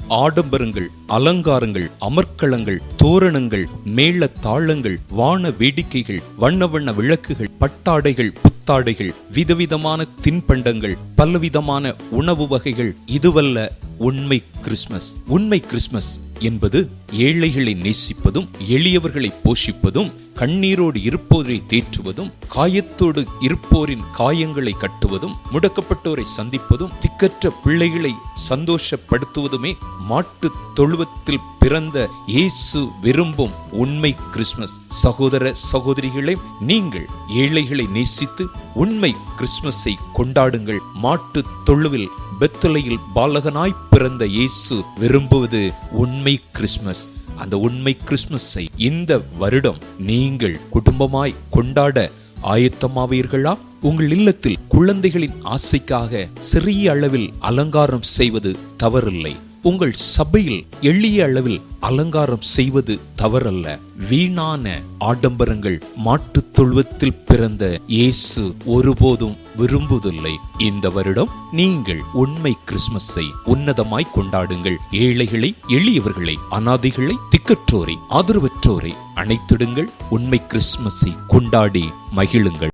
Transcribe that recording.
ஆடம்பரங்கள், அலங்காரங்கள், அமர்க்களங்கள், தோரணங்கள், மேள தாளங்கள், வான வேடிக்கைகள், வண்ண வண்ண விளக்குகள், பட்டாடைகள், புத்தாடைகள், விதவிதமான தின்பண்டங்கள், பலவிதமான உணவு வகைகள், இதுவல்ல உண்மை கிறிஸ்மஸ். உண்மை கிறிஸ்மஸ் என்பது ஏழைகளை நேசிப்பதும், எளியவர்களை போஷிப்பதும், கண்ணீரோடு இருப்போரை தேற்றுவதும், காயத்தோடு இருப்போரின் காயங்களை கட்டுவதும், முடக்கப்பட்டோரை சந்திப்பதும், திக்கற்ற பிள்ளைகளை சந்தோஷப்படுத்துவதுமே மாட்டு தொழுவத்தில் பிறந்த இயேசு விரும்பும் உண்மை கிறிஸ்மஸ். சகோதர சகோதரிகளே, நீங்கள் ஏழைகளை நேசித்து உண்மை கிறிஸ்மஸை கொண்டாடுங்கள். மாட்டு தொழுவில் பெத்லகேமில் பாலகனாய் பிறந்த இயேசு விரும்புவது உண்மை கிறிஸ்மஸ். அந்த உண்மை கிறிஸ்மஸை இந்த வருடம் நீங்கள் குடும்பமாய் கொண்டாட ஆயத்தமாவீர்களா? உங்கள் இல்லத்தில் குழந்தைகளின் ஆசைக்காக சிறிய அளவில் அலங்காரம் செய்வது தவறில்லை. உங்கள் சபையில் எளிய அளவில் அலங்காரம் செய்வது தவறல்ல. வீணான ஆடம்பரங்கள் மாட்டு தொழுவத்தில் பிறந்த இயேசு ஒருபோதும் விரும்புவதில்லை. இந்த வருடம் நீங்கள் உண்மை கிறிஸ்மஸை உன்னதமாய் கொண்டாடுங்கள். ஏழைகளை, எளியவர்களை, அனாதைகளை, திக்கற்றோரை, ஆதரவற்றோரை அணைத்திடுங்கள். உண்மை கிறிஸ்மஸை கொண்டாடி மகிழுங்கள்.